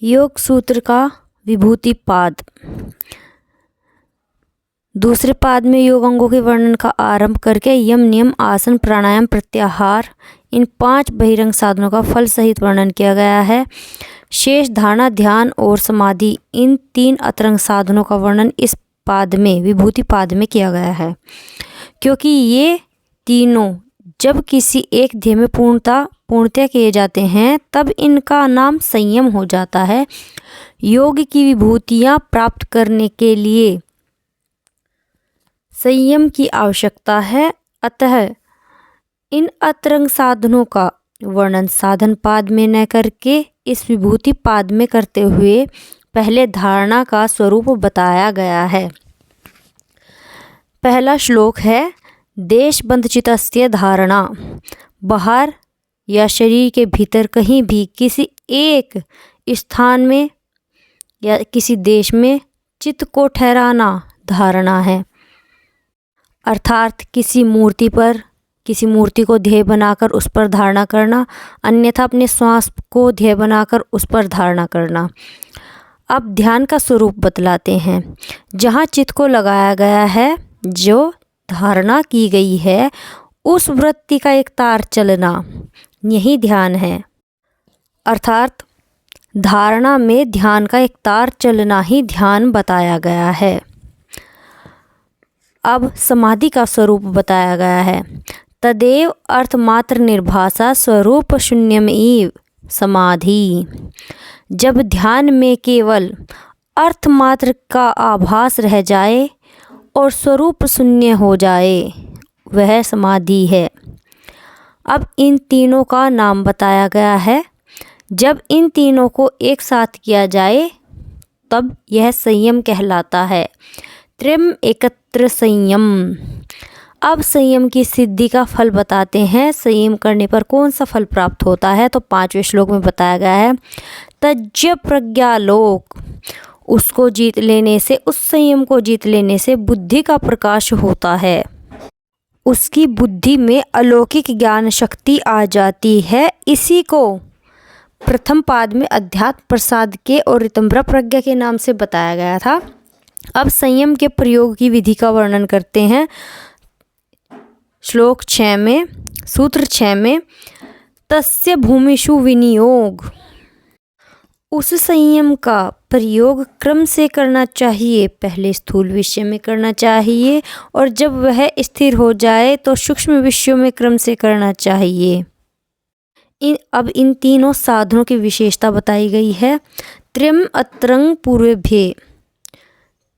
योग सूत्र का विभूति पाद। दूसरे पाद में योग अंगों के वर्णन का आरंभ करके यम, नियम, आसन, प्राणायाम, प्रत्याहार इन 5 बहिरंग साधनों का फल सहित वर्णन किया गया है। शेष धारणा, ध्यान और समाधि इन 3 अतरंग साधनों का वर्णन इस पाद में, विभूति पाद में किया गया है। क्योंकि ये तीनों जब किसी एक ध्येय में पूर्णतः किए जाते हैं तब इनका नाम संयम हो जाता है। योग की विभूतियाँ प्राप्त करने के लिए संयम की आवश्यकता है। अतः इन अतरंग साधनों का वर्णन साधन पाद में न करके इस विभूति पाद में करते हुए पहले धारणा का स्वरूप बताया गया है। पहला श्लोक है, देशबंधचित्तस्य धारणा। बाहर या शरीर के भीतर कहीं भी किसी एक स्थान में या किसी देश में चित्त को ठहराना धारणा है। अर्थात किसी मूर्ति को ध्येय बनाकर उस पर धारणा करना, अन्यथा अपने श्वास को ध्येय बनाकर उस पर धारणा करना। अब ध्यान का स्वरूप बतलाते हैं। जहाँ चित्त को लगाया गया है, जो धारणा की गई है, उस वृत्ति का एक तार चलना, यही ध्यान है। अर्थात धारणा में ध्यान का एक तार चलना ही ध्यान बताया गया है। अब समाधि का स्वरूप बताया गया है। तदेव अर्थमात्र निर्भासा स्वरूप शून्यमेव समाधि। जब ध्यान में केवल अर्थमात्र का आभास रह जाए और स्वरूप शून्य हो जाए, वह समाधि है। अब इन तीनों का नाम बताया गया है। जब इन तीनों को एक साथ किया जाए तब यह संयम कहलाता है। त्रिम एकत्र संयम। अब संयम की सिद्धि का फल बताते हैं। संयम करने पर कौन सा फल प्राप्त होता है, तो 5वें श्लोक में बताया गया है, तज्य प्रज्ञालोक। उसको जीत लेने से, उस संयम को जीत लेने से बुद्धि का प्रकाश होता है। उसकी बुद्धि में अलौकिक ज्ञान शक्ति आ जाती है। इसी को प्रथम पाद में अध्यात्म प्रसाद के और ऋतंभ्र प्रज्ञा के नाम से बताया गया था। अब संयम के प्रयोग की विधि का वर्णन करते हैं। श्लोक 6 में, सूत्र 6 में, तस्य भूमिषु विनियोग। उस संयम का प्रयोग क्रम से करना चाहिए। पहले स्थूल विषय में करना चाहिए और जब वह स्थिर हो जाए तो सूक्ष्म विषयों में क्रम से करना चाहिए। अब इन तीनों साधनों की विशेषता बताई गई है। त्रिम अतरंग पूर्वेभ्य।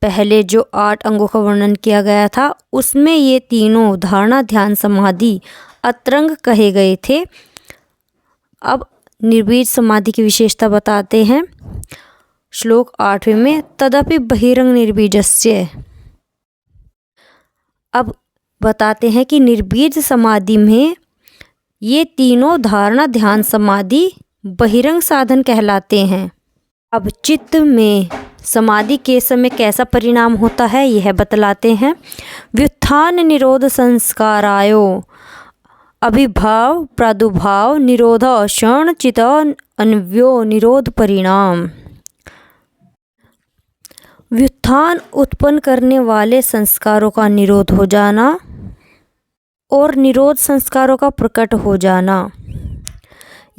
पहले जो 8 अंगों का वर्णन किया गया था उसमें ये तीनों धारणा, ध्यान, समाधि अतरंग कहे गए थे। अब निर्बीज समाधि की विशेषता बताते हैं। श्लोक 8वें में, तदपि बहिरंग निर्बीजस्य। अब बताते हैं कि निर्बीज समाधि में ये तीनों धारणा, ध्यान, समाधि बहिरंग साधन कहलाते हैं। अब चित्त में समाधि के समय कैसा परिणाम होता है यह बतलाते हैं। व्युत्थान निरोध संस्कारायो अभिभाव प्रादुर्भाव निरोध क्षण चित अन्व्यो निरोध परिणाम। व्युत्थान उत्पन्न करने वाले संस्कारों का निरोध हो जाना और निरोध संस्कारों का प्रकट हो जाना।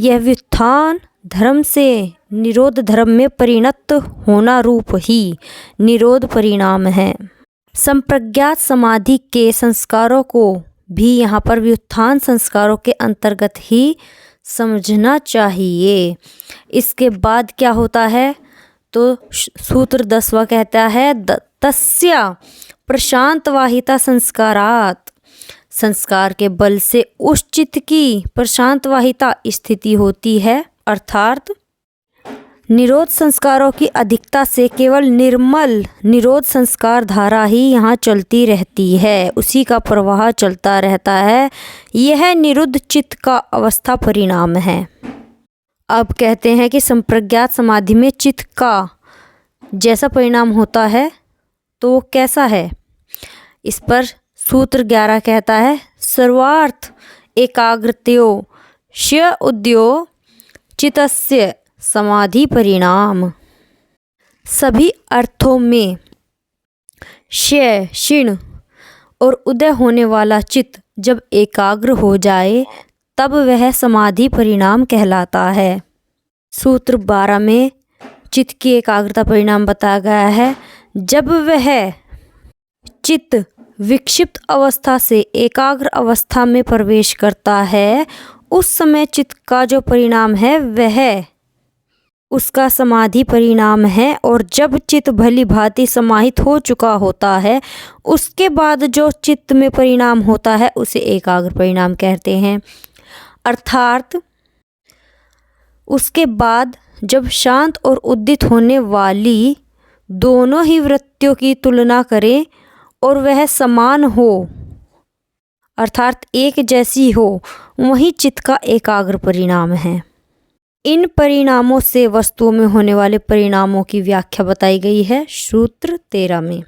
यह व्युत्थान धर्म से निरोध धर्म में परिणत होना रूप ही निरोध परिणाम है। संप्रज्ञात समाधि के संस्कारों को भी यहाँ पर व्युत्थान संस्कारों के अंतर्गत ही समझना चाहिए। इसके बाद क्या होता है, तो सूत्र 10वां कहता है, तस्य प्रशांत वाहिता संस्कारात। संस्कार के बल से उस चित्त की प्रशांत वाहिता स्थिति होती है। अर्थात निरोध संस्कारों की अधिकता से केवल निर्मल निरोध संस्कार धारा ही यहाँ चलती रहती है, उसी का प्रवाह चलता रहता है। यह निरुद्ध चित्त का अवस्था परिणाम है। अब कहते हैं कि संप्रज्ञात समाधि में चित्त का जैसा परिणाम होता है तो वो कैसा है। इस पर सूत्र 11 कहता है, सर्वार्थ एकाग्रतयो स्य उद्यो चित्तस्य समाधि परिणाम। सभी अर्थों में क्षय, क्षीण और उदय होने वाला चित्त जब एकाग्र हो जाए तब वह समाधि परिणाम कहलाता है। सूत्र 12 में चित्त की एकाग्रता परिणाम बताया गया है। जब वह चित्त विक्षिप्त अवस्था से एकाग्र अवस्था में प्रवेश करता है उस समय चित्त का जो परिणाम है वह उसका समाधि परिणाम है। और जब चित्त भली भांति समाहित हो चुका होता है उसके बाद जो चित्त में परिणाम होता है उसे एकाग्र परिणाम कहते हैं। अर्थात उसके बाद जब शांत और उद्दित होने वाली दोनों ही वृत्तियों की तुलना करें और वह समान हो अर्थात एक जैसी हो वही चित्त का एकाग्र परिणाम है। इन परिणामों से वस्तुओं में होने वाले परिणामों की व्याख्या बताई गई है सूत्र 13 में।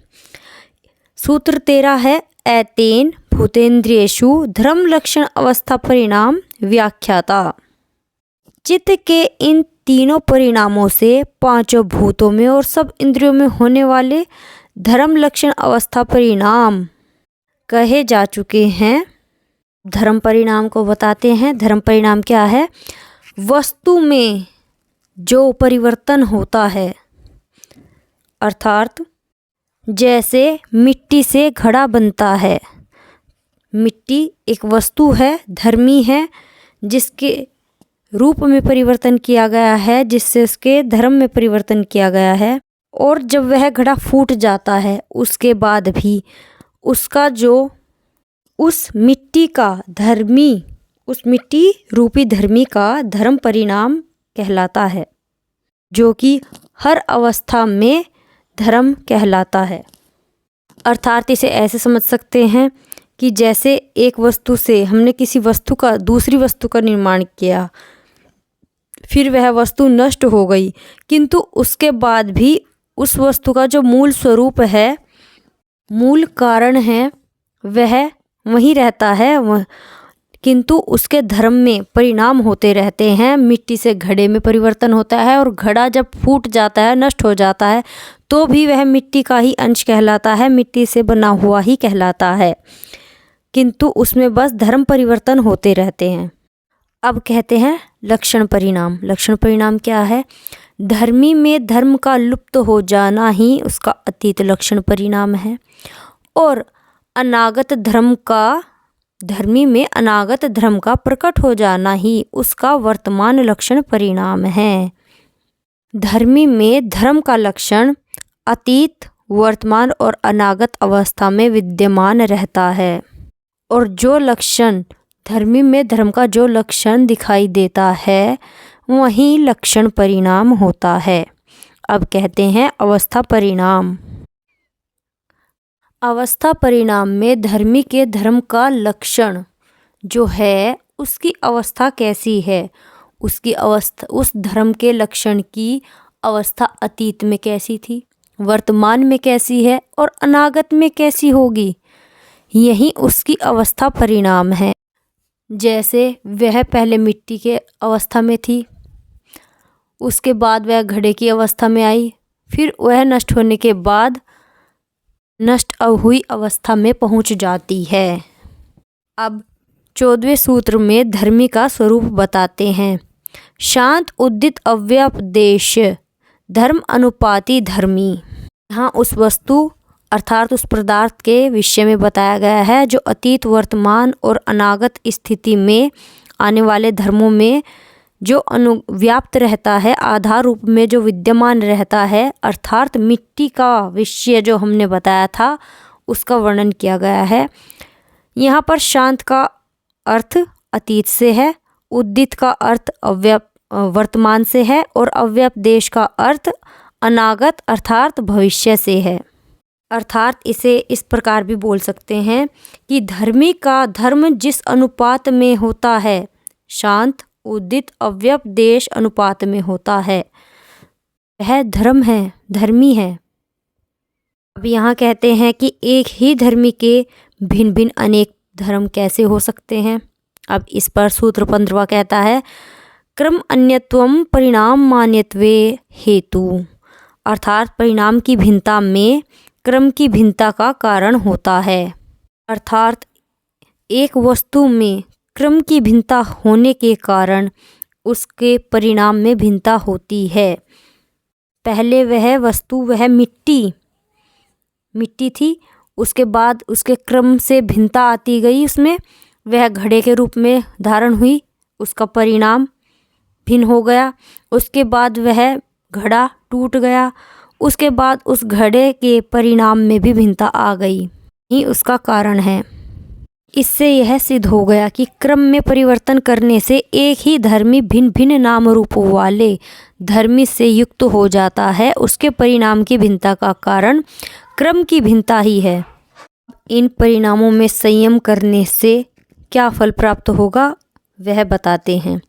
सूत्र 13 है एतेन भूतेन्द्रियेषु धर्म लक्षण अवस्था परिणाम व्याख्याता। चित्त के इन तीनों परिणामों से पांचों भूतों में और सब इंद्रियों में होने वाले धर्म लक्षण अवस्था परिणाम कहे जा चुके हैं। धर्म परिणाम को बताते हैं। धर्म परिणाम क्या है? वस्तु में जो परिवर्तन होता है अर्थात जैसे मिट्टी से घड़ा बनता है। मिट्टी एक वस्तु है, धर्मी है, जिसके रूप में परिवर्तन किया गया है, जिससे उसके धर्म में परिवर्तन किया गया है। और जब वह घड़ा फूट जाता है उसके बाद भी उसका जो उस मिट्टी का धर्मी, उस मिट्टी रूपी धर्मी का धर्म परिणाम कहलाता है, जो कि हर अवस्था में धर्म कहलाता है। अर्थात इसे ऐसे समझ सकते हैं कि जैसे एक वस्तु से हमने किसी वस्तु का दूसरी वस्तु का निर्माण किया, फिर वह वस्तु नष्ट हो गई, किंतु उसके बाद भी उस वस्तु का जो मूल स्वरूप है, मूल कारण है, वह वहीं रहता है, किंतु उसके धर्म में परिणाम होते रहते हैं। मिट्टी से घड़े में परिवर्तन होता है और घड़ा जब फूट जाता है, नष्ट हो जाता है, तो भी वह मिट्टी का ही अंश कहलाता है, मिट्टी से बना हुआ ही कहलाता है, किंतु उसमें बस धर्म परिवर्तन होते रहते हैं। अब कहते हैं लक्षण परिणाम। लक्षण परिणाम क्या है? धर्मी में धर्म का लुप्त हो जाना ही उसका अतीत लक्षण परिणाम है और अनागत धर्म का, धर्मी में अनागत धर्म का प्रकट हो जाना ही उसका वर्तमान लक्षण परिणाम है। धर्मी में धर्म का लक्षण अतीत, वर्तमान और अनागत अवस्था में विद्यमान रहता है और जो लक्षण धर्मी में धर्म का जो लक्षण दिखाई देता है वही लक्षण परिणाम होता है। अब कहते हैं अवस्था परिणाम। अवस्था परिणाम में धर्मी के धर्म का लक्षण जो है उसकी अवस्था कैसी है, उसकी अवस्था, उस धर्म के लक्षण की अवस्था अतीत में कैसी थी, वर्तमान में कैसी है और अनागत में कैसी होगी, यही उसकी अवस्था परिणाम है। जैसे वह पहले मिट्टी के अवस्था में थी, उसके बाद वह घड़े की अवस्था में आई, फिर वह नष्ट होने के बाद नष्ट हुई अवस्था में पहुंच जाती है। अब 14वें सूत्र में धर्मी का स्वरूप बताते हैं। शांत उद्दित अव्यपदेश धर्म अनुपाति धर्मी। यहाँ उस वस्तु अर्थात उस पदार्थ के विषय में बताया गया है जो अतीत, वर्तमान और अनागत स्थिति में आने वाले धर्मों में जो अनुव्याप्त रहता है, आधार रूप में जो विद्यमान रहता है, अर्थात मिट्टी का विषय जो हमने बताया था उसका वर्णन किया गया है। यहाँ पर शांत का अर्थ अतीत से है, उद्दित का अर्थ वर्तमान से है और अव्यपदेश का अर्थ अनागत अर्थात भविष्य से है। अर्थात इसे इस प्रकार भी बोल सकते हैं कि धर्मी का धर्म जिस अनुपात में होता है, शांत उदित अव्यपदेश अनुपात में होता है, वह धर्म है, धर्मी है। अब यहाँ कहते हैं कि एक ही धर्मी के भिन्न भिन्न अनेक धर्म कैसे हो सकते हैं। अब इस पर सूत्र 15वां कहता है क्रम अन्यत्वम परिणाम मान्यत्वे हेतु, अर्थात परिणाम की भिन्नता में क्रम की भिन्नता का कारण होता है। अर्थात एक वस्तु में क्रम की भिन्नता होने के कारण उसके परिणाम में भिन्नता होती है। पहले वह मिट्टी थी, उसके बाद उसके क्रम से भिन्नता आती गई, उसमें वह घड़े के रूप में धारण हुई, उसका परिणाम भिन्न हो गया। उसके बाद वह घड़ा टूट गया, उसके बाद उस घड़े के परिणाम में भी भिन्नता आ गई, ही उसका कारण है। इससे यह सिद्ध हो गया कि क्रम में परिवर्तन करने से एक ही धर्मी भिन्न भिन्न नाम रूपों वाले धर्मी से युक्त हो जाता है। उसके परिणाम की भिन्नता का कारण क्रम की भिन्नता ही है। इन परिणामों में संयम करने से क्या फल प्राप्त होगा वह बताते हैं।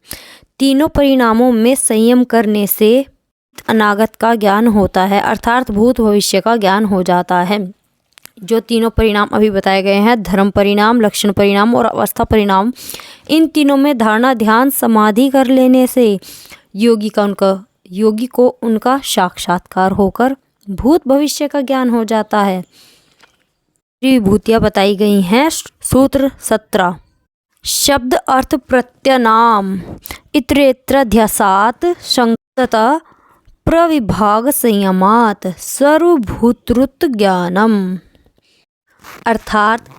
तीनों परिणामों में संयम करने से अनागत का ज्ञान होता है, अर्थात भूत भविष्य का ज्ञान हो जाता है। जो तीनों परिणाम अभी बताए गए हैं, धर्म परिणाम, लक्षण परिणाम और अवस्था परिणाम, इन तीनों में धारणा, ध्यान, समाधि कर लेने से योगी को उनका साक्षात्कार होकर भूत भविष्य का ज्ञान हो जाता है। विभूतियाँ बताई गई हैं। सूत्र 17। शब्द अर्थ प्रत्यनाम इतरेत्राध्यासात संगतः प्रविभाग संयमात सर्वभूतृत ज्ञानम, अर्थात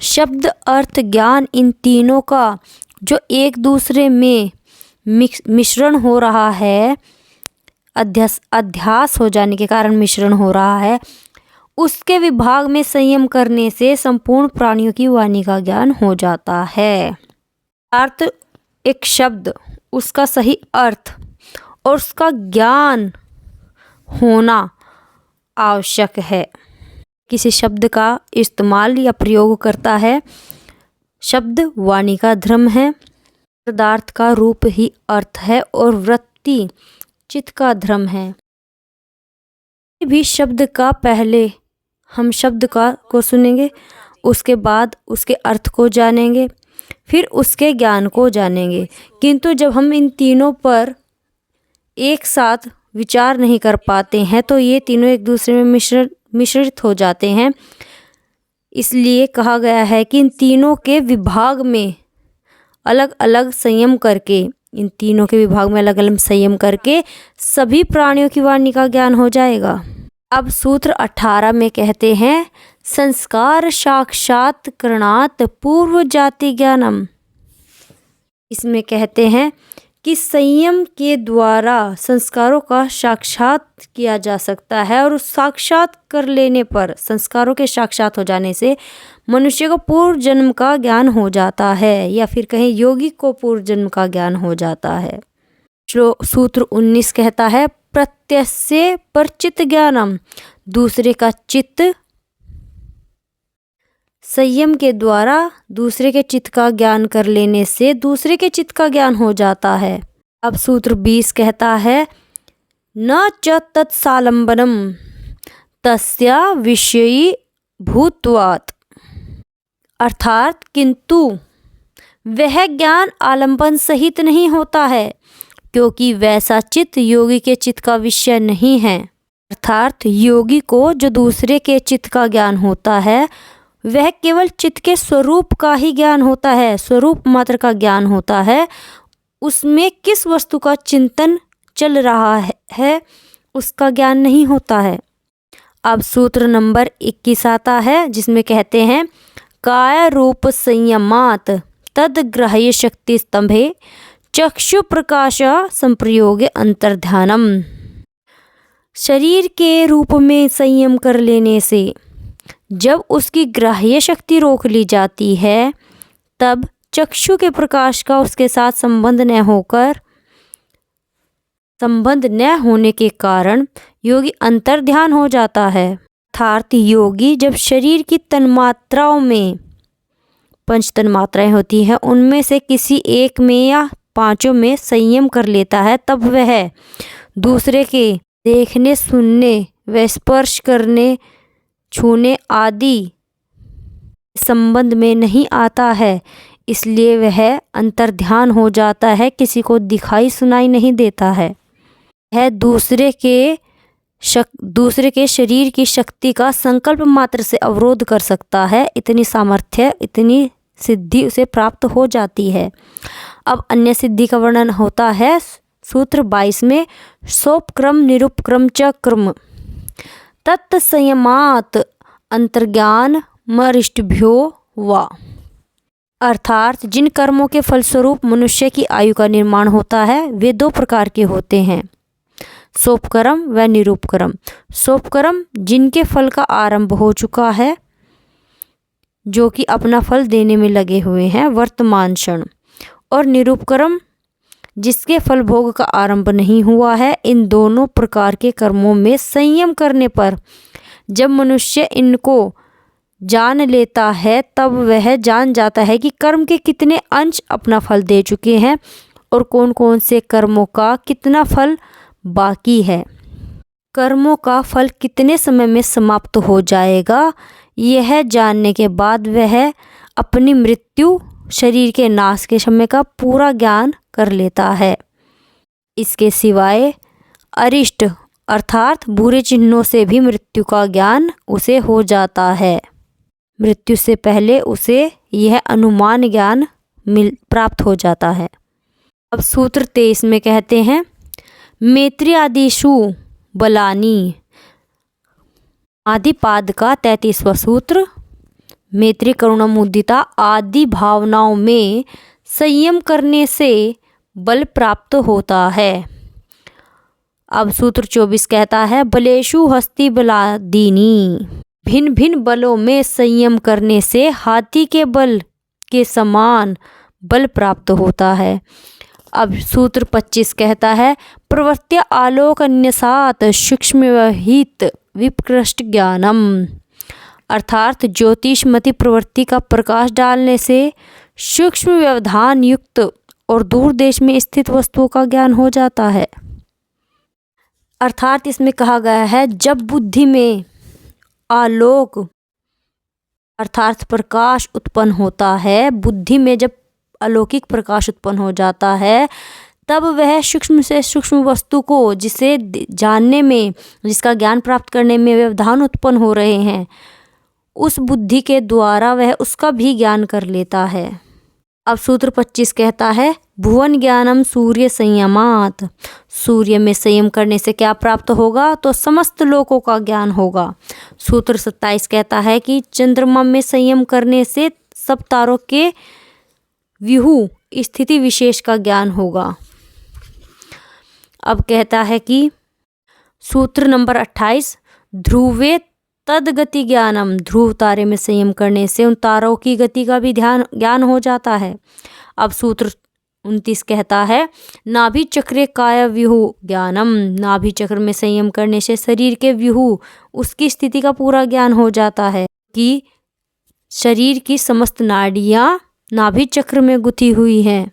शब्द अर्थ ज्ञान इन तीनों का जो एक दूसरे में मिश्रण हो रहा है, अध्यास हो जाने के कारण मिश्रण हो रहा है, उसके विभाग में संयम करने से संपूर्ण प्राणियों की वाणी का ज्ञान हो जाता है। अर्थ एक शब्द, उसका सही अर्थ और उसका ज्ञान होना आवश्यक है। किसी शब्द का इस्तेमाल या प्रयोग करता है, शब्द वाणी का धर्म है, पदार्थ का रूप ही अर्थ है और वृत्ति चित्त का धर्म है। भी शब्द का पहले हम शब्द को सुनेंगे, उसके बाद उसके अर्थ को जानेंगे, फिर उसके ज्ञान को जानेंगे। किंतु जब हम इन तीनों पर एक साथ विचार नहीं कर पाते हैं तो ये तीनों एक दूसरे में मिश्रित हो जाते हैं। इसलिए कहा गया है कि इन तीनों के विभाग में अलग अलग संयम करके सभी प्राणियों की वाणी का ज्ञान हो जाएगा। अब सूत्र 18 में कहते हैं संस्कार साक्षात्करणात् पूर्व जाति ज्ञानम। इसमें कहते हैं कि संयम के द्वारा संस्कारों का साक्षात किया जा सकता है और साक्षात कर लेने पर, संस्कारों के साक्षात हो जाने से मनुष्य को पूर्व जन्म का ज्ञान हो जाता है, या फिर कहें योगी को पूर्व जन्म का ज्ञान हो जाता है। सूत्र 19 कहता है प्रत्यस्य परचित ज्ञानम, दूसरे का चित्त संयम के द्वारा दूसरे के चित्त का ज्ञान कर लेने से दूसरे के चित्त का ज्ञान हो जाता है। अब सूत्र 20 कहता है न च तत्सालंबनम तस्या विषयी भूत्वात्, अर्थात किंतु वह ज्ञान आलंबन सहित नहीं होता है, क्योंकि वैसा चित्त योगी के चित्त का विषय नहीं है। अर्थात योगी को जो दूसरे के चित्त का ज्ञान होता है वह केवल चित्त के स्वरूप का ही ज्ञान होता है, स्वरूप मात्र का ज्ञान होता है। उसमें किस वस्तु का चिंतन चल रहा है उसका ज्ञान नहीं होता है। अब सूत्र नंबर 21 आता है जिसमें कहते हैं काय रूप संयमात तद ग्राह्य शक्ति स्तंभे चक्षु प्रकाश संप्रयोग अंतर्ध्यानम। शरीर के रूप में संयम कर लेने से जब उसकी ग्राह्य शक्ति रोक ली जाती है तब चक्षु के प्रकाश का उसके साथ संबंध न होने के कारण योगी अंतर्ध्यान हो जाता है। अर्थात योगी जब शरीर की तन्मात्राओं में 5 तन्मात्राएं होती हैं उनमें से किसी एक में या 5 में संयम कर लेता है तब वह दूसरे के देखने, सुनने व स्पर्श करने, छूने आदि संबंध में नहीं आता है। इसलिए वह अंतर्ध्यान हो जाता है, किसी को दिखाई सुनाई नहीं देता है। वह दूसरे के शरीर की शक्ति का संकल्प मात्र से अवरोध कर सकता है। इतनी सामर्थ्य, इतनी सिद्धि उसे प्राप्त हो जाती है। अब अन्य सिद्धि का वर्णन होता है सूत्र 22 में। सोपक्रम निरुपक्रम च क्रम तत्संयमात् अंतर्ज्ञान मरिष्टभ्यो वा। अर्थात जिन कर्मों के फलस्वरूप मनुष्य की आयु का निर्माण होता है वे दो प्रकार के होते हैं, सोपक्रम व निरुपक्रम। सोपक्रम जिनके फल का आरंभ हो चुका है, जो कि अपना फल देने में लगे हुए हैं वर्तमान क्षण, और निरुपक्रम जिसके फल भोग का आरंभ नहीं हुआ है। इन दोनों प्रकार के कर्मों में संयम करने पर जब मनुष्य इनको जान लेता है तब वह जान जाता है कि कर्म के कितने अंश अपना फल दे चुके हैं और कौन कौन से कर्मों का कितना फल बाकी है। कर्मों का फल कितने समय में समाप्त हो जाएगा, यह जानने के बाद वह अपनी मृत्यु, शरीर के नाश के समय का पूरा ज्ञान कर लेता है। इसके सिवाय अरिष्ट अर्थात बुरे चिन्हों से भी मृत्यु का ज्ञान उसे हो जाता है। मृत्यु से पहले उसे यह अनुमान ज्ञान प्राप्त हो जाता है। अब सूत्र 23 में कहते हैं मैत्री आदिषु बलानी। आदिपाद का 33वां सूत्र। मैत्री करुणा मुदिता आदि भावनाओं में संयम करने से बल प्राप्त होता है। अब सूत्र 24 कहता है बलेषु हस्ति बलादीनी। भिन्न भिन्न बलों में संयम करने से हाथी के बल के समान बल प्राप्त होता है। अब सूत्र 25 कहता है प्रवृत्ति आलोक अन्यसात सूक्ष्म व्यवहित विप्रष्ट ज्ञानम। अर्थात ज्योतिषमती प्रवृत्ति का प्रकाश डालने से सूक्ष्म व्यवधान युक्त और दूर देश में स्थित वस्तुओं का ज्ञान हो जाता है। अर्थात इसमें कहा गया है जब बुद्धि में आलोक अर्थात प्रकाश उत्पन्न होता है, बुद्धि में जब अलौकिक प्रकाश उत्पन्न हो जाता है तब वह सूक्ष्म से सूक्ष्म वस्तु को जिसे जानने में, जिसका ज्ञान प्राप्त करने में व्यवधान उत्पन्न हो रहे हैं, उस बुद्धि के द्वारा वह उसका भी ज्ञान कर लेता है। अब सूत्र 25 कहता है भुवन ज्ञानम सूर्य संयमात। सूर्य में संयम करने से क्या प्राप्त होगा, तो समस्त लोकों का ज्ञान होगा। सूत्र 27 कहता है कि चंद्रमा में संयम करने से सब तारों के व्यूह स्थिति विशेष का ज्ञान होगा। अब कहता है कि सूत्र नंबर 28 ध्रुवे तदगति ज्ञानम। ध्रुव तारे में संयम करने से उन तारों की गति का भी ज्ञान हो जाता है। अब सूत्र 29 कहता है नाभि चक्रे काय व्यूह ज्ञानम। नाभि चक्र में संयम करने से शरीर के व्यूह, उसकी स्थिति का पूरा ज्ञान हो जाता है कि शरीर की समस्त नाड़ियाँ नाभि चक्र में गुथी हुई हैं।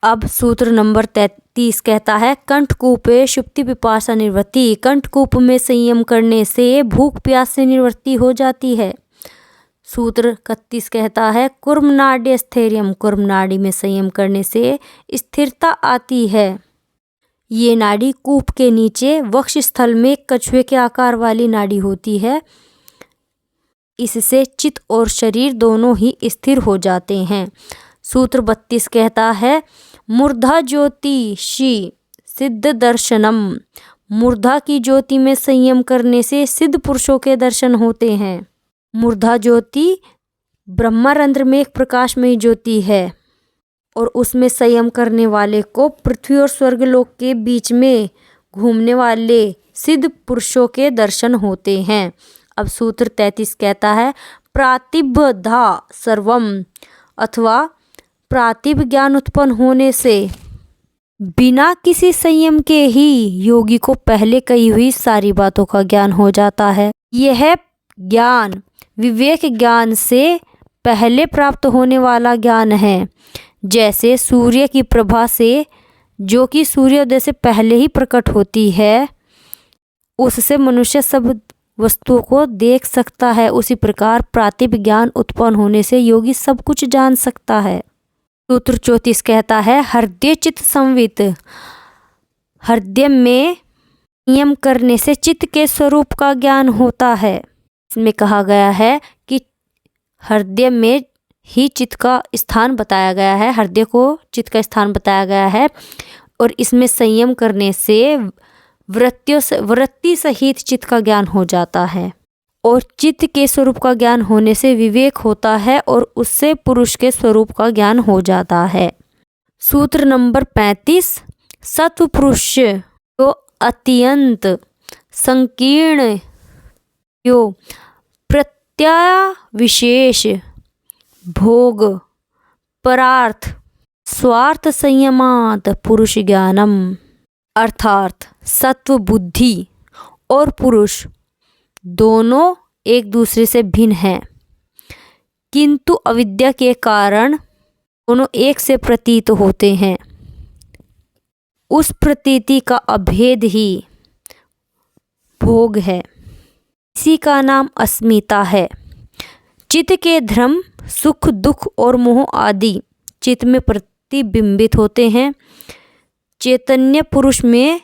अब सूत्र नंबर 33 कहता है कंठकूपे शुप्ति पिपासा निवृत्ति। कंठकूप में संयम करने से भूख प्यास से निवृत्ति हो जाती है। सूत्र 31 कहता है कुर्मनाड्य स्थैर्यम। कुर्मनाड़ी में संयम करने से स्थिरता आती है। ये नाड़ी कूप के नीचे वक्ष स्थल में कछुए के आकार वाली नाड़ी होती है। इससे चित्त और शरीर दोनों ही स्थिर हो जाते हैं। सूत्र 32 कहता है मूर्धा ज्योतिषी सिद्ध दर्शनम। मूर्धा की ज्योति में संयम करने से सिद्ध पुरुषों के दर्शन होते हैं। मूर्धा ज्योति ब्रह्मरंध्र में एक प्रकाशमयी ज्योति है और उसमें संयम करने वाले को पृथ्वी और स्वर्गलोक के बीच में घूमने वाले सिद्ध पुरुषों के दर्शन होते हैं। अब सूत्र 33 कहता है प्रातिबधा सर्वम। अथवा प्रातिभ ज्ञान उत्पन्न होने से बिना किसी संयम के ही योगी को पहले कही हुई सारी बातों का ज्ञान हो जाता है। यह ज्ञान विवेक ज्ञान से पहले प्राप्त होने वाला ज्ञान है। जैसे सूर्य की प्रभा से, जो कि सूर्योदय से पहले ही प्रकट होती है, उससे मनुष्य सब वस्तुओं को देख सकता है, उसी प्रकार प्रातिभ ज्ञान उत्पन्न होने से योगी सब कुछ जान सकता है। सूत्र 34 कहता है हृदय चित्त संवित। हृदय में नियम करने से चित्त के स्वरूप का ज्ञान होता है। इसमें कहा गया है कि हृदय में ही चित्त का स्थान बताया गया है, हृदय को चित्त का स्थान बताया गया है और इसमें संयम करने से वृत्ति सहित चित्त का ज्ञान हो जाता है और चित्त के स्वरूप का ज्ञान होने से विवेक होता है और उससे पुरुष के स्वरूप का ज्ञान हो जाता है। सूत्र नंबर 35 सत्व पुरुष जो अत्यंत संकीर्ण यो प्रत्यय विशेष भोग परार्थ स्वार्थ संयमात पुरुष ज्ञानम। अर्थात सत्व बुद्धि और पुरुष दोनों एक दूसरे से भिन्न हैं, किंतु अविद्या के कारण दोनों एक से प्रतीत होते हैं। उस प्रतीति का अभेद ही भोग है, इसी का नाम अस्मिता है। चित्त के धर्म सुख दुख और मोह आदि चित्त में प्रतिबिंबित होते हैं, चैतन्य पुरुष में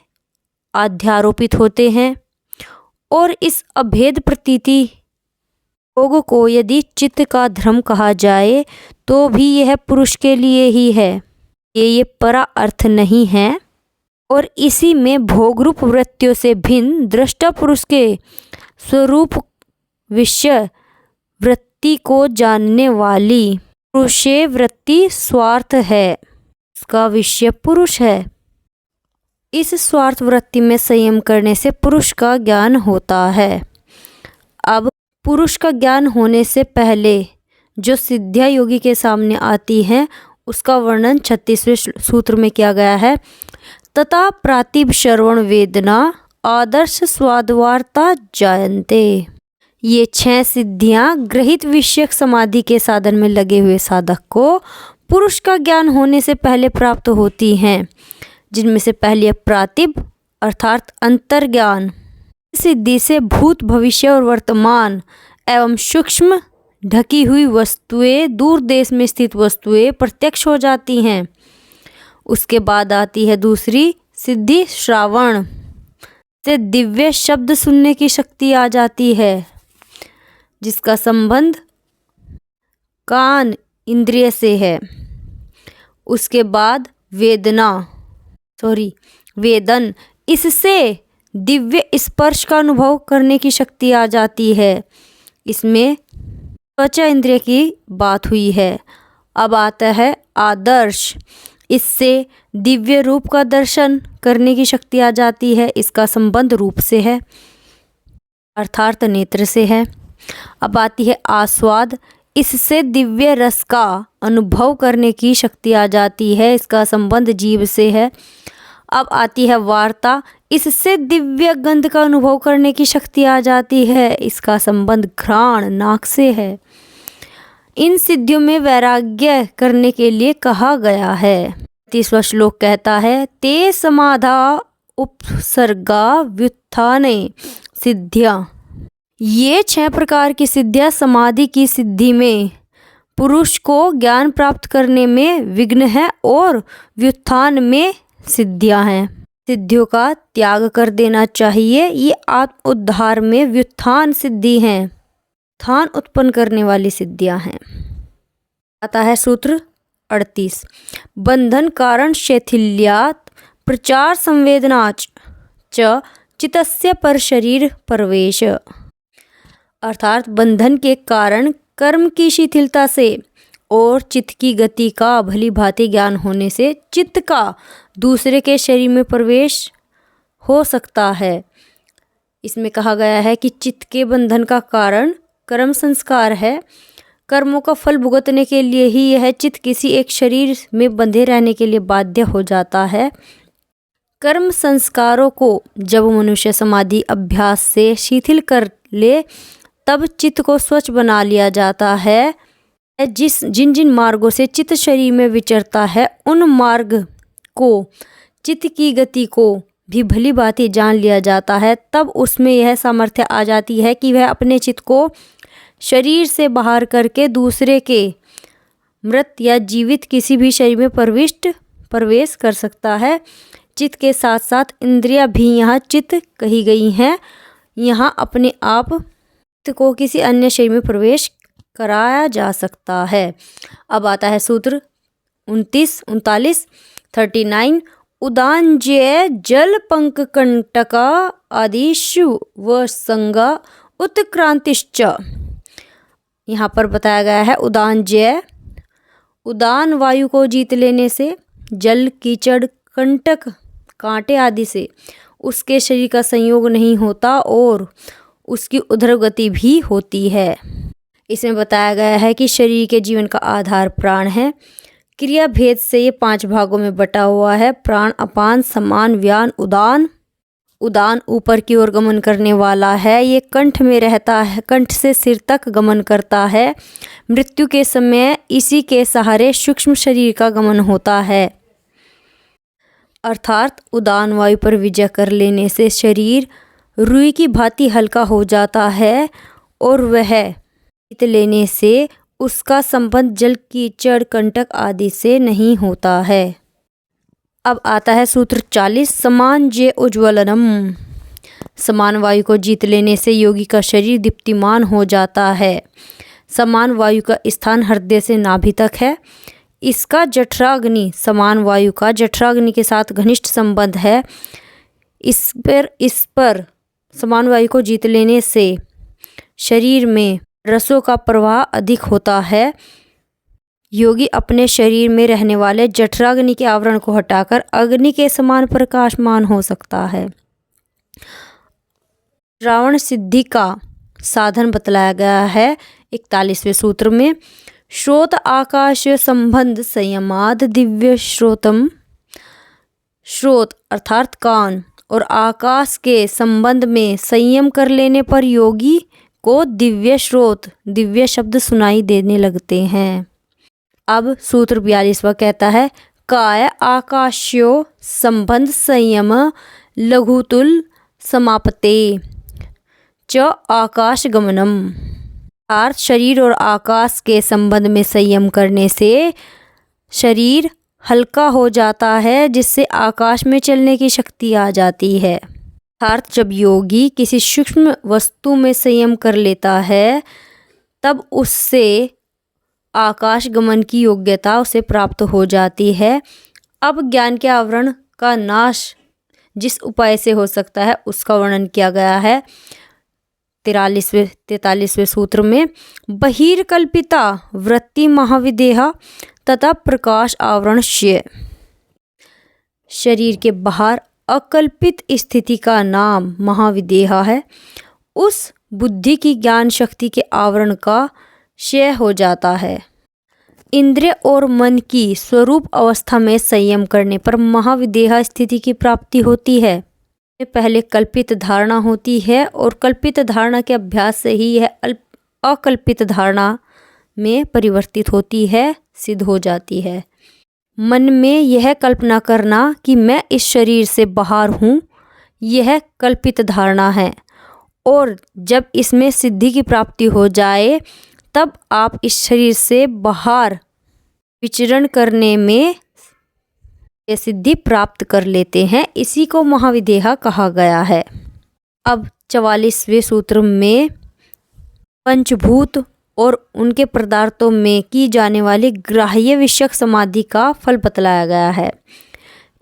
अध्यारोपित होते हैं और इस अभेद प्रतीति भोग को यदि चित्त का धर्म कहा जाए तो भी यह पुरुष के लिए ही है, ये परा अर्थ नहीं है और इसी में भोगरूप वृत्तियों से भिन्न दृष्टा पुरुष के स्वरूप विषय वृत्ति को जानने वाली पुरुषे वृत्ति स्वार्थ है, इसका विषय पुरुष है। इस स्वार्थ वृत्ति में संयम करने से पुरुष का ज्ञान होता है। अब पुरुष का ज्ञान होने से पहले जो सिद्धियां योगी के सामने आती हैं उसका वर्णन 36वें सूत्र में किया गया है। तथा प्रातिभ श्रवण वेदना आदर्श स्वादवार्ता जायन्ते। ये 6 सिद्धियां ग्रहित विषयक समाधि के साधन में लगे हुए साधक को पुरुष का ज्ञान होने से पहले प्राप्त होती हैं, जिनमें से पहली है प्रातिभ अर्थात अंतर्ज्ञान। सिद्धि से भूत भविष्य और वर्तमान एवं सूक्ष्म ढकी हुई वस्तुएं दूर देश में स्थित वस्तुएं प्रत्यक्ष हो जाती हैं। उसके बाद आती है दूसरी सिद्धि श्रावण से दिव्य शब्द सुनने की शक्ति आ जाती है, जिसका संबंध कान इंद्रिय से है। उसके बाद वेदन, इससे दिव्य स्पर्श का अनुभव करने की शक्ति आ जाती है। इसमें त्वचा इंद्रिय की बात हुई है। अब आता है आदर्श, इससे दिव्य रूप का दर्शन करने की शक्ति आ जाती है। इसका संबंध रूप से है अर्थात नेत्र से है। अब आती है आस्वाद, इससे दिव्य रस का अनुभव करने की शक्ति आ जाती है। इसका संबंध जीभ से है। अब आती है वार्ता, इससे दिव्य गंध का अनुभव करने की शक्ति आ जाती है। इसका संबंध घ्राण नाक से है। इन सिद्धियों में वैराग्य करने के लिए कहा गया है। 30वां श्लोक कहता है ते समाधा उपसर्गा व्युत्थाने सिद्धियाँ। ये 6 प्रकार की सिद्धियाँ समाधि की सिद्धि में पुरुष को ज्ञान प्राप्त करने में विघ्न है और व्युत्थान में सिद्धियाँ हैं। सिद्धियों का त्याग कर देना चाहिए। ये आत्म उद्धार में व्युत्थान सिद्धि हैं, उत्थान उत्पन्न करने वाली सिद्धियाँ हैं। आता है सूत्र 38 बंधन कारण शैथिल्यात् प्रचार संवेदनाच च चित्तस्य पर शरीर प्रवेश। अर्थात बंधन के कारण कर्म की शिथिलता से और चित्त की गति का भली भांति ज्ञान होने से चित्त का दूसरे के शरीर में प्रवेश हो सकता है। इसमें कहा गया है कि चित्त के बंधन का कारण कर्म संस्कार है। कर्मों का फल भुगतने के लिए ही यह चित्त किसी एक शरीर में बंधे रहने के लिए बाध्य हो जाता है। कर्म संस्कारों को जब मनुष्य समाधि अभ्यास से शिथिल कर ले तब चित्त को स्वच्छ बना लिया जाता है। जिन जिन मार्गों से चित्त शरीर में विचरता है उन मार्ग को चित्त की गति को भी भली भांति जान लिया जाता है, तब उसमें यह सामर्थ्य आ जाती है कि वह अपने चित्त को शरीर से बाहर करके दूसरे के मृत या जीवित किसी भी शरीर में प्रवेश कर सकता है। चित्त के साथ साथ इंद्रियां भी यहाँ चित्त कही गई हैं। यहाँ अपने आप चित्त को किसी अन्य शरीर में प्रवेश कराया जा सकता है। अब आता है सूत्र 39 उदानज्य जल पंक कंटका आदिषु व संगा उत्क्रांतिश्च। यहाँ पर बताया गया है उदानज्य, उदान वायु को जीत लेने से, जल कीचड़ कंटक कांटे आदि से उसके शरीर का संयोग नहीं होता और उसकी उधर गति भी होती है। इसमें बताया गया है कि शरीर के जीवन का आधार प्राण है। क्रिया भेद से ये 5 भागों में बटा हुआ है। प्राण, अपान, समान, व्यान, उदान। उदान ऊपर की ओर गमन करने वाला है। ये कंठ में रहता है, कंठ से सिर तक गमन करता है। मृत्यु के समय इसी के सहारे सूक्ष्म शरीर का गमन होता है। अर्थात उदान वायु पर विजय कर लेने से शरीर रुई की भांति हल्का हो जाता है और वह जीत लेने से उसका संबंध जल, कीचड़, कंटक आदि से नहीं होता है। अब आता है सूत्र 40 समान जे उज्ज्वलनम। समान वायु को जीत लेने से योगी का शरीर दीप्तिमान हो जाता है। समान वायु का स्थान हृदय से नाभि तक है। इसका जठराग्नि, समान वायु का जठराग्नि के साथ घनिष्ठ संबंध है। इस पर समान वायु को जीत लेने से शरीर में रसों का प्रवाह अधिक होता है। योगी अपने शरीर में रहने वाले जठराग्नि के आवरण को हटाकर अग्नि के समान प्रकाशमान हो सकता है। श्रावण सिद्धि का साधन बतलाया गया है 41वें सूत्र में। श्रोत आकाश संबंध संयमाद दिव्य श्रोतम। श्रोत अर्थात कान और आकाश के संबंध में संयम कर लेने पर योगी को दिव्य श्रोत, दिव्य शब्द सुनाई देने लगते हैं। अब सूत्र 42वां कहता है काय आकाश्यो संबंध संयम लघुतुल समापते च आकाश गमनम। अर्थात शरीर और आकाश के संबंध में संयम करने से शरीर हल्का हो जाता है, जिससे आकाश में चलने की शक्ति आ जाती है। अर्थात जब योगी किसी सूक्ष्म वस्तु में संयम कर लेता है तब उससे आकाश गमन की योग्यता उसे प्राप्त हो जाती है। अब ज्ञान के आवरण का नाश जिस उपाय से हो सकता है उसका वर्णन किया गया है 43वें सूत्र में। बहिर्कल्पिता वृत्ति महाविदेहा तथा प्रकाश आवरणश्य। शरीर के बाहर अकल्पित स्थिति का नाम महाविदेहा है। उस बुद्धि की ज्ञान शक्ति के आवरण का क्षय हो जाता है। इंद्रिय और मन की स्वरूप अवस्था में संयम करने पर महाविदेहा स्थिति की प्राप्ति होती है। पहले कल्पित धारणा होती है और कल्पित धारणा के अभ्यास से ही यह अकल्पित धारणा में परिवर्तित होती है, सिद्ध हो जाती है। मन में यह कल्पना करना कि मैं इस शरीर से बाहर हूँ, यह कल्पित धारणा है और जब इसमें सिद्धि की प्राप्ति हो जाए तब आप इस शरीर से बाहर विचरण करने में ये सिद्धि प्राप्त कर लेते हैं। इसी को महाविदेहा कहा गया है। अब 44वें सूत्र में पंचभूत और उनके पदार्थों में की जाने वाली ग्राह्य विषयक समाधि का फल बतलाया गया है।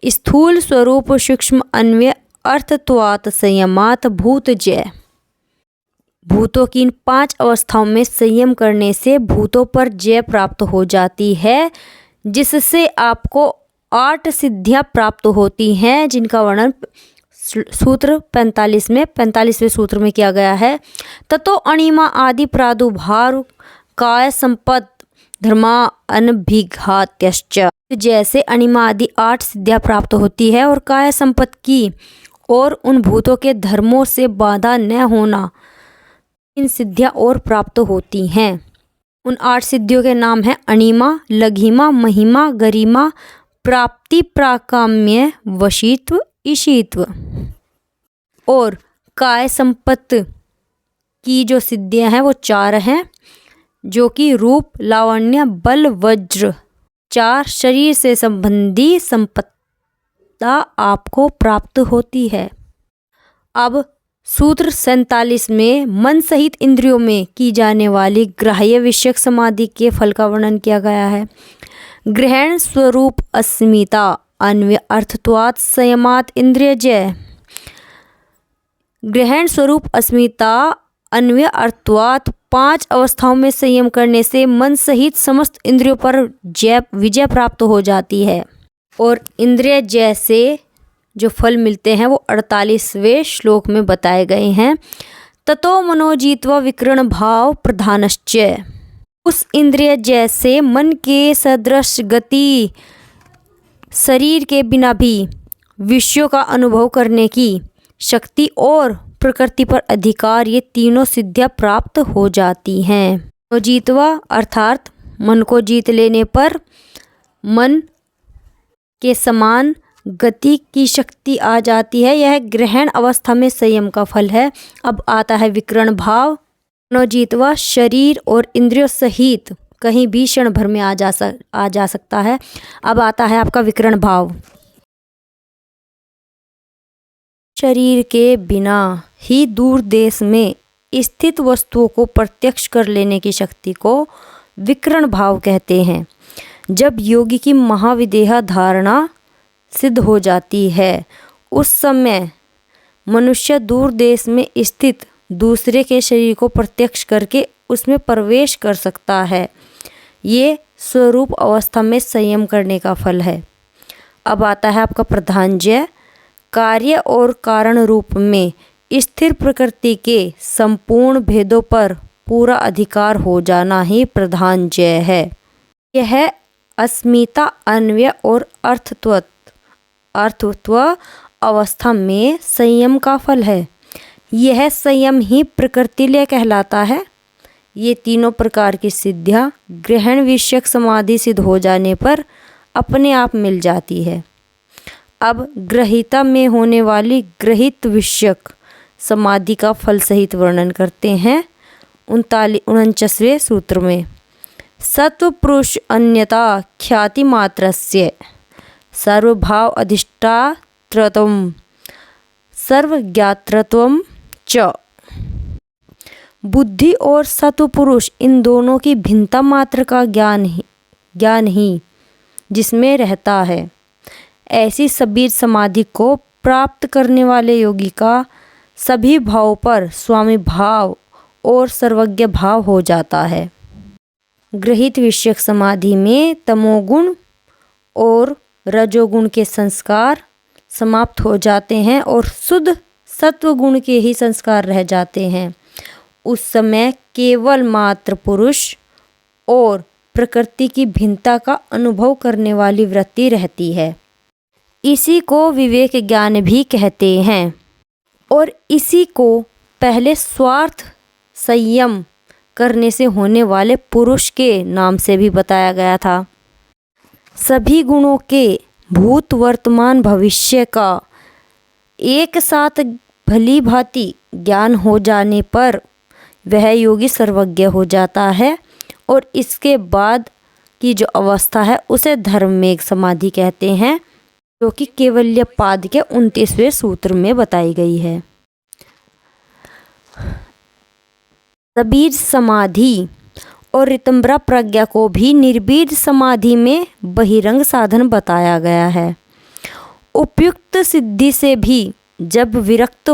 स्थूल स्वरूप सूक्ष्म अन्वय अर्थत्वात् संयमात् भूतजय। भूतों की इन 5 अवस्थाओं में संयम करने से भूतों पर जय प्राप्त हो जाती है, जिससे आपको 8 सिद्धियां प्राप्त होती हैं, जिनका वर्णन सूत्र 45वें सूत्र में किया गया है। ततो अणिमा आदि प्रादुर्भाव काय संपद धर्मा अनभिघात्यश्च। जैसे अणिमा आदि 8 सिद्धियां प्राप्त होती है और काय संपद की और उन भूतों के धर्मों से बाधा न होना, इन सिद्धियां और प्राप्त होती हैं। उन 8 सिद्धियों के नाम हैं अणिमा, लघिमा, महिमा, गरिमा, प्राप्ति, प्राकाम्य, वशीत्व, ईशित्व और काय संपत्ति की जो सिद्धियां हैं वो 4 हैं, जो कि रूप, लावण्य, बल, वज्र। 4 शरीर से संबंधी संपदा आपको प्राप्त होती है। अब सूत्र 47 में मन सहित इंद्रियों में की जाने वाली ग्राह्य विषयक समाधि के फल का वर्णन किया गया है। ग्रहण स्वरूप अस्मिता अन्वय अर्थत्वात् संयमात् इंद्रियजय। ग्रहण स्वरूप अस्मिता अन्वय अर्थत्वात् 5 अवस्थाओं में संयम करने से मन सहित समस्त इंद्रियों पर विजय प्राप्त हो जाती है और इंद्रिय जय से जो फल मिलते हैं वो 48वें श्लोक में बताए गए हैं। ततो मनोजीत्वा विकर्ण भाव प्रधानश्च। उस इंद्रिय जैसे मन के सदृश गति, शरीर के बिना भी विषयों का अनुभव करने की शक्ति और प्रकृति पर अधिकार, ये तीनों सिद्धियां प्राप्त हो जाती हैं। मनोजीत्वा अर्थात मन को जीत लेने पर मन के समान गति की शक्ति आ जाती है। यह ग्रहण अवस्था में संयम का फल है। अब आता है विकर्ण भाव। मनोजीत्वा शरीर और इंद्रियों सहित कहीं भी क्षण भर में आ जा सकता है। अब आता है आपका विकर्ण भाव। शरीर के बिना ही दूर देश में स्थित वस्तुओं को प्रत्यक्ष कर लेने की शक्ति को विकर्ण भाव कहते हैं। जब योगी की महाविदेहा धारणा सिद्ध हो जाती है, उस समय मनुष्य दूर देश में स्थित दूसरे के शरीर को प्रत्यक्ष करके उसमें प्रवेश कर सकता है। ये स्वरूप अवस्था में संयम करने का फल है। अब आता है आपका प्रधानजय। कार्य और कारण रूप में स्थिर प्रकृति के संपूर्ण भेदों पर पूरा अधिकार हो जाना ही प्रधानजय है। यह अस्मिता अन्वय और अर्थत्व अवस्था में संयम का फल है। यह संयम ही प्रकृतिलय कहलाता है। ये तीनों प्रकार की सिद्धियां ग्रहण विषयक समाधि सिद्ध हो जाने पर अपने आप मिल जाती है। अब ग्रहिता में होने वाली ग्रहित विषयक समाधि का फल सहित वर्णन करते हैं 49वें सूत्र में। सत्व पुरुष अन्यता ख्याति मात्रस्य सर्वभाव अधिष्ठात्रत्वं सर्वज्ञात्रत्वं च। बुद्धि और सत्व पुरुष इन दोनों की भिन्नता मात्र का ज्ञान ही जिसमें रहता है। ऐसी सबीर समाधि को प्राप्त करने वाले योगी का सभी भावों पर स्वामी भाव और सर्वज्ञ भाव हो जाता है। ग्रहित विषयक समाधि में तमोगुण और रजोगुण के संस्कार समाप्त हो जाते हैं और शुद्ध सत्वगुण के ही संस्कार रह जाते हैं। उस समय केवल मात्र पुरुष और प्रकृति की भिन्नता का अनुभव करने वाली वृत्ति रहती है। इसी को विवेक ज्ञान भी कहते हैं और इसी को पहले स्वार्थ संयम करने से होने वाले पुरुष के नाम से भी बताया गया था। सभी गुणों के भूत वर्तमान भविष्य का एक साथ भली भांति ज्ञान हो जाने पर वह योगी सर्वज्ञ हो जाता है और इसके बाद की जो अवस्था है उसे धर्ममेघ समाधि कहते हैं, जो कि केवल्य पाद के 29वें सूत्र में बताई गई है। सबीज समाधि और ऋतंभरा प्रज्ञा को भी निर्बीज समाधि में बहिरंग साधन बताया गया है। उपयुक्त सिद्धि से भी जब विरक्त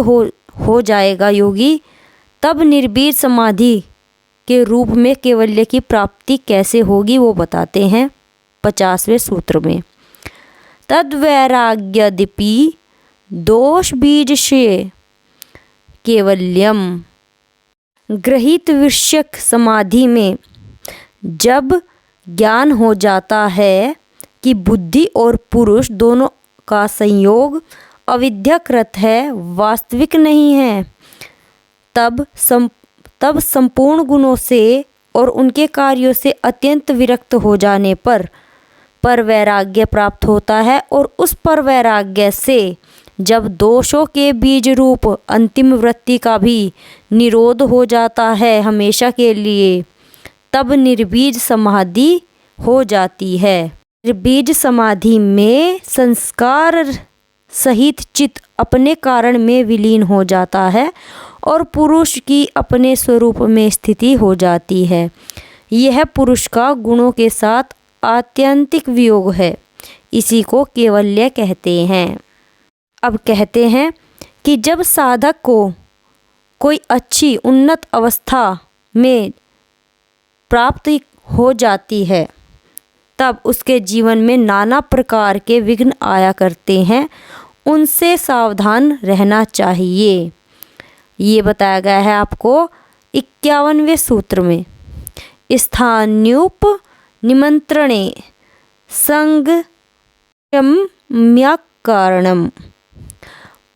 हो जाएगा योगी, तब निर्बीज समाधि के रूप में केवल्य की प्राप्ति कैसे होगी वो बताते हैं 50वें सूत्र में। तद वैराग्यदिपि दोष बीज से केवल्यम। ग्रहित विषयक समाधि में जब ज्ञान हो जाता है कि बुद्धि और पुरुष दोनों का संयोग अविद्याकृत है, वास्तविक नहीं है, तब संपूर्ण गुणों से और उनके कार्यों से अत्यंत विरक्त हो जाने पर वैराग्य प्राप्त होता है और उस पर वैराग्य से जब दोषों के बीज रूप अंतिम वृत्ति का भी निरोध हो जाता है हमेशा के लिए, तब निर्बीज समाधि हो जाती है। निर्बीज समाधि में संस्कार सहित चित्त अपने कारण में विलीन हो जाता है और पुरुष की अपने स्वरूप में स्थिति हो जाती है। यह पुरुष का गुणों के साथ आत्यंतिक वियोग है। इसी को कैवल्य कहते हैं। अब कहते हैं कि जब साधक को कोई अच्छी उन्नत अवस्था में प्राप्ति हो जाती है, तब उसके जीवन में नाना प्रकार के विघ्न आया करते हैं। उनसे सावधान रहना चाहिए। ये बताया गया है आपको 51वें सूत्र में। स्थान्युप निमंत्रणे संगम्यकारणम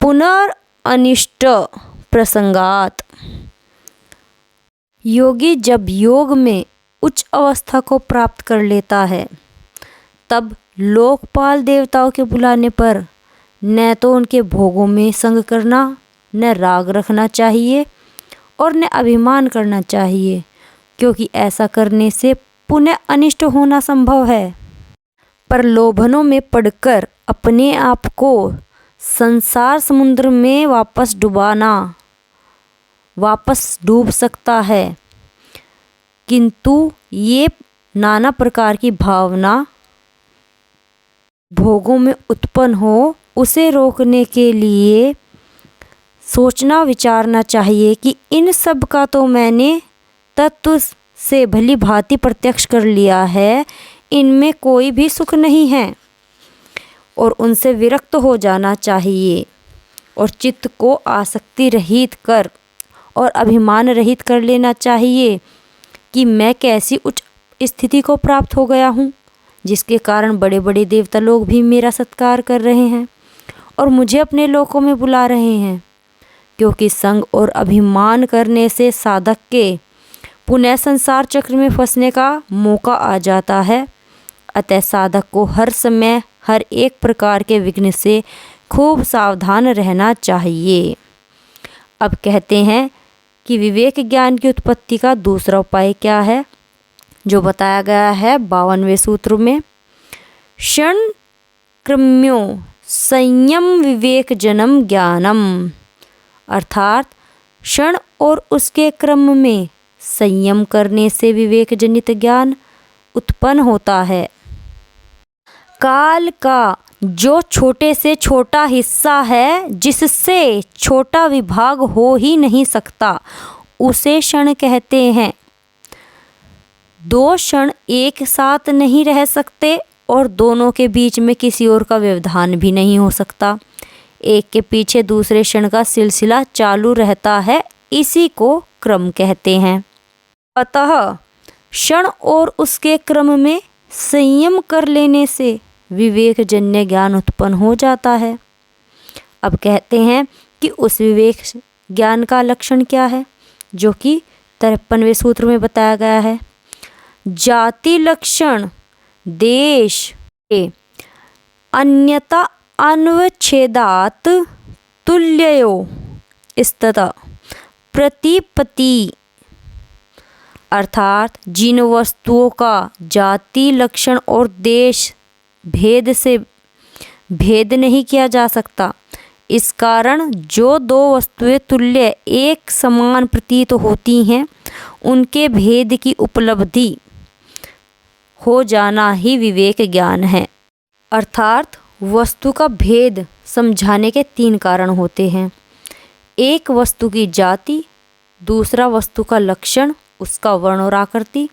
पुनरअनिष्ट प्रसंगात। योगी जब योग में उच्च अवस्था को प्राप्त कर लेता है, तब लोकपाल देवताओं के बुलाने पर न तो उनके भोगों में संग करना, न राग रखना चाहिए और न अभिमान करना चाहिए, क्योंकि ऐसा करने से पुनः अनिष्ट होना संभव है। पर लोभनों में पड़कर अपने आप को संसार समुद्र में वापस डूब सकता है, किंतु ये नाना प्रकार की भावना भोगों में उत्पन्न हो, उसे रोकने के लिए सोचना विचारना चाहिए कि इन सब का तो मैंने तत्व से भली भांति प्रत्यक्ष कर लिया है, इनमें कोई भी सुख नहीं है, और उनसे विरक्त हो जाना चाहिए और चित्त को आसक्ति रहित कर और अभिमान रहित कर लेना चाहिए कि मैं कैसी उच्च स्थिति को प्राप्त हो गया हूँ, जिसके कारण बड़े बड़े देवता लोग भी मेरा सत्कार कर रहे हैं और मुझे अपने लोकों में बुला रहे हैं। क्योंकि संग और अभिमान करने से साधक के पुनः संसार चक्र में फंसने का मौका आ जाता है। अतः साधक को हर समय हर एक प्रकार के विघ्न से खूब सावधान रहना चाहिए। अब कहते हैं कि विवेक ज्ञान की उत्पत्ति का दूसरा उपाय क्या है, जो बताया गया है 52वें सूत्र में। क्षण क्रम्यो संयम विवेक जन्म ज्ञानम, अर्थात क्षण और उसके क्रम में संयम करने से विवेक जनित ज्ञान उत्पन्न होता है। काल का जो छोटे से छोटा हिस्सा है, जिससे छोटा विभाग हो ही नहीं सकता, उसे क्षण कहते हैं। दो क्षण एक साथ नहीं रह सकते और दोनों के बीच में किसी और का व्यवधान भी नहीं हो सकता। एक के पीछे दूसरे क्षण का सिलसिला चालू रहता है, इसी को क्रम कहते हैं। अतः क्षण और उसके क्रम में संयम कर लेने से विवेक जन्य ज्ञान उत्पन्न हो जाता है। अब कहते हैं कि उस विवेक ज्ञान का लक्षण क्या है, जो कि 53वें सूत्र में बताया गया है। जाति लक्षण देश के अन्यता अन्वच्छेदात तुल्यो स्तत प्रतिपत्ति, अर्थात जिन वस्तुओं का जाति लक्षण और देश भेद से भेद नहीं किया जा सकता, इस कारण जो दो वस्तुएं तुल्य एक समान प्रतीत होती हैं, उनके भेद की उपलब्धि हो जाना ही विवेक ज्ञान है। अर्थात वस्तु का भेद समझाने के 3 कारण होते हैं। एक वस्तु की जाति, दूसरा वस्तु का लक्षण, उसका वर्ण और आकृति,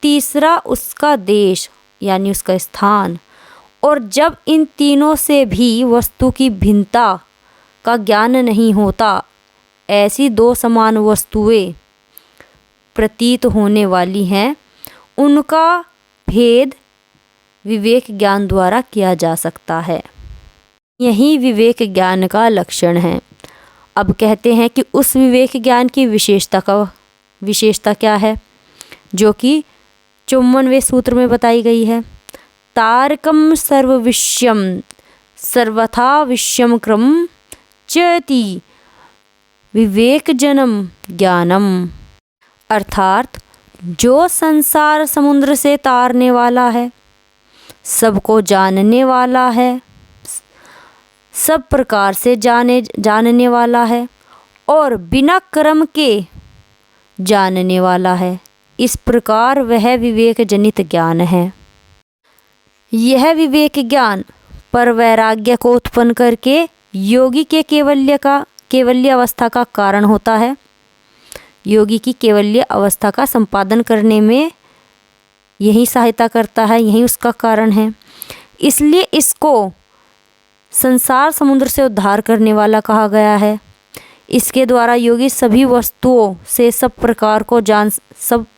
तीसरा उसका देश यानी उसका स्थान। और जब इन तीनों से भी वस्तु की भिन्नता का ज्ञान नहीं होता, ऐसी दो समान वस्तुएं प्रतीत होने वाली हैं, उनका भेद विवेक ज्ञान द्वारा किया जा सकता है। यही विवेक ज्ञान का लक्षण है। अब कहते हैं कि उस विवेक ज्ञान की विशेषता क्या है, जो कि 54वें सूत्र में बताई गई है। तारकम सर्वविषयम सर्वथा विषयक्रम चेति विवेकजनम ज्ञानम। अर्थात जो संसार समुद्र से तारने वाला है, सबको जानने वाला है, सब प्रकार से जानने वाला है और बिना कर्म के जानने वाला है, इस प्रकार वह विवेक जनित ज्ञान है। यह विवेक ज्ञान पर वैराग्य को उत्पन्न करके योगी के केवल्य अवस्था का कारण होता है। योगी की केवल्य अवस्था का संपादन करने में यही सहायता करता है, यही उसका कारण है। इसलिए इसको संसार समुद्र से उद्धार करने वाला कहा गया है। इसके द्वारा योगी सभी वस्तुओं से सब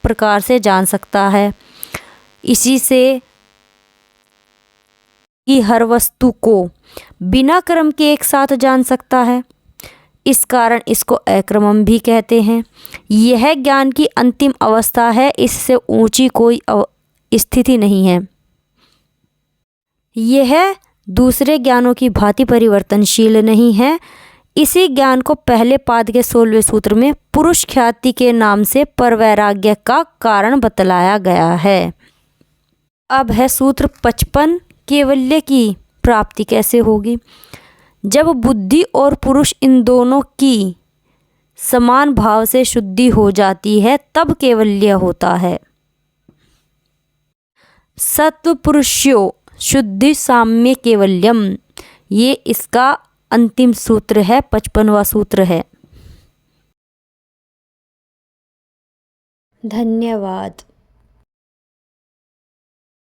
प्रकार से जान सकता है। इसी से कि हर वस्तु को बिना कर्म के एक साथ जान सकता है, इस कारण इसको अक्रमम भी कहते हैं। यह ज्ञान की अंतिम अवस्था है, इससे ऊंची कोई स्थिति नहीं है। यह दूसरे ज्ञानों की भांति परिवर्तनशील नहीं है। इसी ज्ञान को पहले पाद के 16वें सूत्र में पुरुष ख्याति के नाम से परवैराग्य का कारण बतलाया गया है। अब है सूत्र 55, केवल्य की प्राप्ति कैसे होगी। जब बुद्धि और पुरुष इन दोनों की समान भाव से शुद्धि हो जाती है, तब केवल्य होता है। सत्व पुरुषो शुद्धि साम्य केवल्यम, ये इसका अंतिम सूत्र है, 55वां सूत्र है। धन्यवाद।